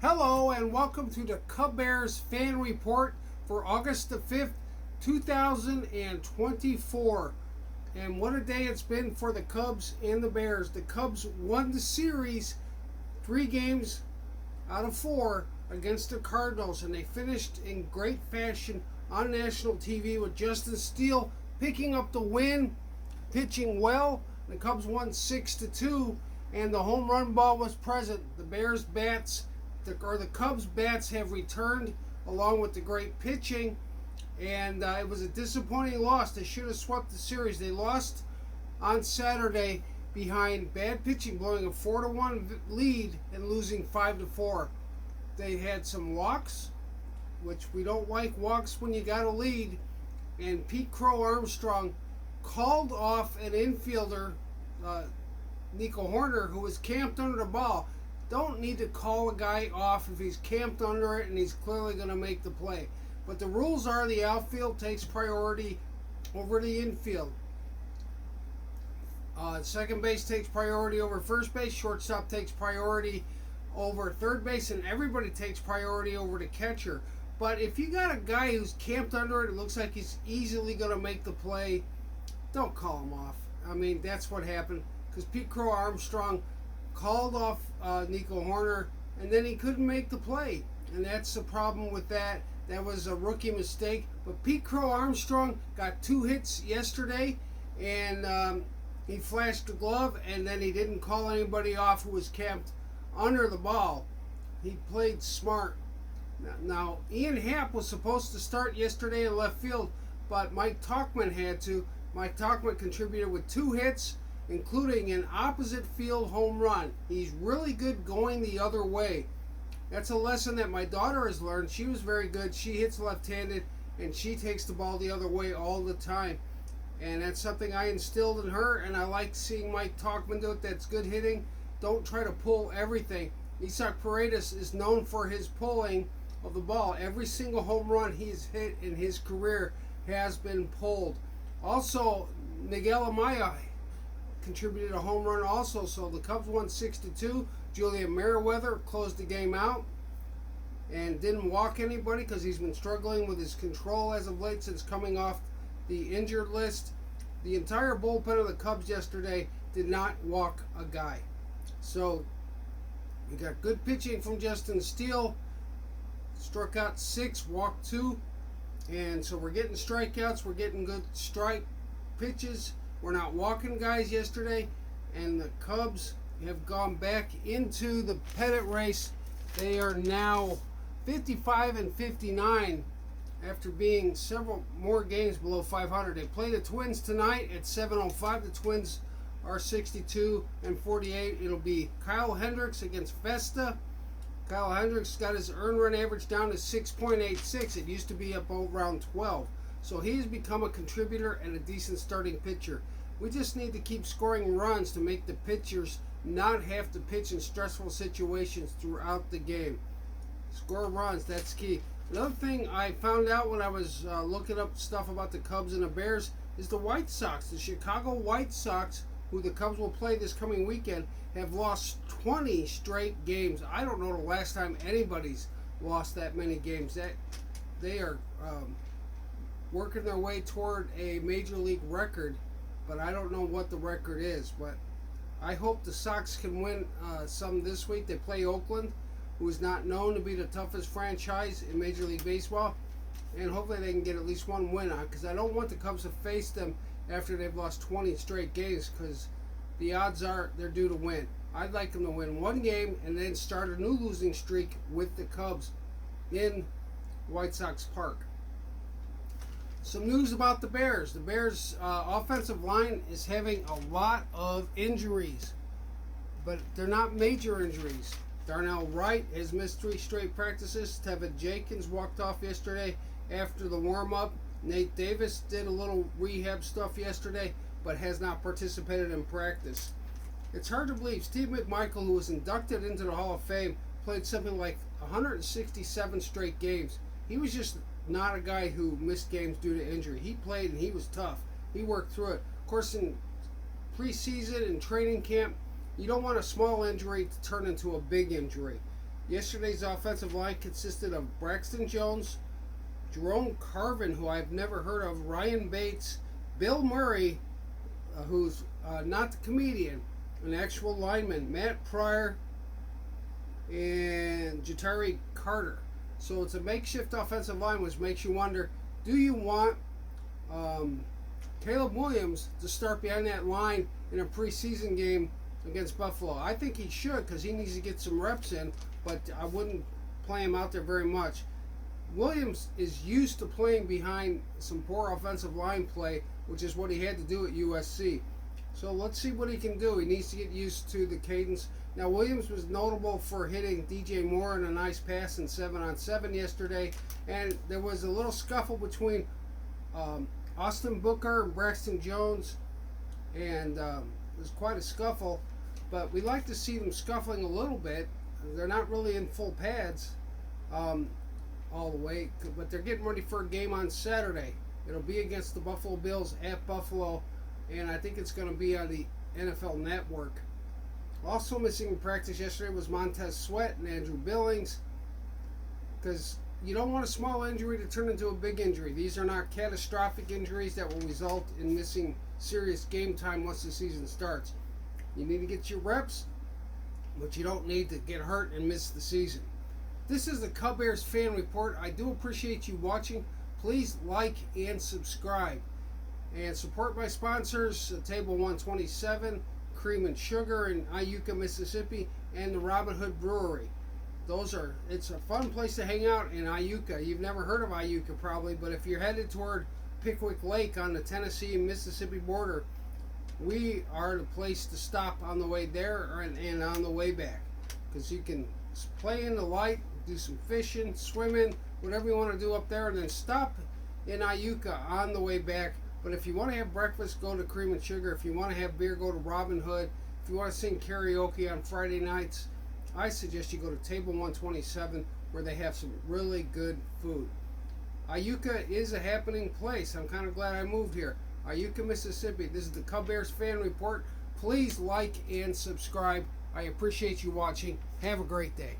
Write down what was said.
Hello and welcome to the Cubbears fan report for August the 5th, 2024. And what a day it's been for the Cubs and the Bears. The Cubs won the series 3 games out of 4 against the Cardinals, and they finished in great fashion on national TV with Justin Steele picking up the win, pitching well. The Cubs won 6-2, and the home run ball was present. The Bears bats the Cubs bats have returned along with the great pitching, and it was a disappointing loss. They should have swept the series. They lost on Saturday behind bad pitching, blowing a 4-1 lead and losing 5-4. They had some walks, which we don't like walks when you got a lead, and Pete Crow Armstrong called off an infielder, Nico Horner, who was camped under the ball. Don't need to call a guy off if he's camped under it and he's clearly going to make the play. But the rules are the outfield takes priority over the infield. Second base takes priority over first base. Shortstop takes priority over third base, and everybody takes priority over the catcher. But if you got a guy who's camped under it, it looks like he's easily going to make the play, don't call him off. I mean, that's what happened, because Pete Crow Armstrong called off Nico Horner, and then he couldn't make the play. And that's the problem with that. That was a rookie mistake. But Pete Crow Armstrong got 2 hits yesterday, and he flashed the glove, and then he didn't call anybody off who was camped under the ball. He played smart. Now, Ian Happ was supposed to start yesterday in left field, but Mike Tauchman had to. Mike Tauchman contributed with 2 hits, including an opposite field home run. He's really good going the other way. That's a lesson that my daughter has learned. She was very good. She hits left-handed, and she takes the ball the other way all the time. And that's something I instilled in her, and I like seeing Mike Tauchman do it. That's good hitting. Don't try to pull everything. Isaac Paredes is known for his pulling of the ball. Every single home run he's hit in his career has been pulled. Also, Miguel Amaya contributed a home run also, so the Cubs won 6-2. Julian Merriweather closed the game out and didn't walk anybody because he's been struggling with his control as of late since coming off the injured list. The entire bullpen of the Cubs yesterday did not walk a guy. So we got good pitching from Justin Steele. Struck out 6, walked 2. And so we're getting strikeouts. We're getting good strike pitches. We're not walking guys yesterday, and the Cubs have gone back into the pennant race. They are now 55-59 after being several more games below 500. They play the Twins tonight at 7:05. The Twins are 62-48. It'll be Kyle Hendricks against Festa. Kyle Hendricks got his earned run average down to 6.86. It used to be up around 12. So he's become a contributor and a decent starting pitcher. We just need to keep scoring runs to make the pitchers not have to pitch in stressful situations throughout the game. Score runs, that's key. Another thing I found out when I was looking up stuff about the Cubs and the Bears is the White Sox. The Chicago White Sox, who the Cubs will play this coming weekend, have lost 20 straight games. I don't know the last time anybody's lost that many games. That they are working their way toward a major league record, but I don't know what the record is. But I hope the Sox can win some this week. They play Oakland, who is not known to be the toughest franchise in Major League Baseball, and hopefully they can get at least one win on, because I don't want the Cubs to face them after they've lost 20 straight games, because the odds are they're due to win. I'd like them to win one game and then start a new losing streak with the Cubs in White Sox Park. Some news about the Bears. The Bears' offensive line is having a lot of injuries, but they're not major injuries. Darnell Wright has missed 3 straight practices. Tevin Jenkins walked off yesterday after the warm-up. Nate Davis did a little rehab stuff yesterday, but has not participated in practice. It's hard to believe Steve McMichael, who was inducted into the Hall of Fame, played something like 167 straight games. He was just not a guy who missed games due to injury. He played and he was tough. He worked through it. Of course, in preseason and training camp, you don't want a small injury to turn into a big injury. Yesterday's offensive line consisted of Braxton Jones, Jerome Carvin, who I've never heard of, Ryan Bates, Bill Murray, who's not the comedian, an actual lineman, Matt Pryor, and Jatari Carter. So it's a makeshift offensive line, which makes you wonder, do you want Caleb Williams to start behind that line in a preseason game against Buffalo? I think he should, because he needs to get some reps in, but I wouldn't play him out there very much. Williams is used to playing behind some poor offensive line play, which is what he had to do at USC. So let's see what he can do. He needs to get used to the cadence. Now, Williams was notable for hitting DJ Moore in a nice pass in 7-on-7 yesterday, and there was a little scuffle between Austin Booker and Braxton Jones, and it was quite a scuffle, but we like to see them scuffling a little bit. They're not really in full pads all the way, but they're getting ready for a game on Saturday. It'll be against the Buffalo Bills at Buffalo, and I think it's going to be on the NFL Network. Also missing in practice yesterday was Montez Sweat and Andrew Billings, because you don't want a small injury to turn into a big injury. These are not catastrophic injuries that will result in missing serious game time once the season starts. You need to get your reps, but you don't need to get hurt and miss the season. This is the Cubbears Fan Report. I do appreciate you watching. Please like and subscribe. And support my sponsors, Table 127, Cream and Sugar in Iuka, Mississippi, and the Robin Hood Brewery. It's a fun place to hang out in Iuka. You've never heard of Iuka probably, but if you're headed toward Pickwick Lake on the Tennessee and Mississippi border, we are the place to stop on the way there and on the way back, because you can play in the light, do some fishing, swimming, whatever you want to do up there, and then stop in Iuka on the way back. But if you want to have breakfast, go to Cream and Sugar. If you want to have beer, go to Robin Hood. If you want to sing karaoke on Friday nights, I suggest you go to Table 127, where they have some really good food. Iuka is a happening place. I'm kind of glad I moved here. Iuka, Mississippi. This is the Cubbears Fan Report. Please like and subscribe. I appreciate you watching. Have a great day.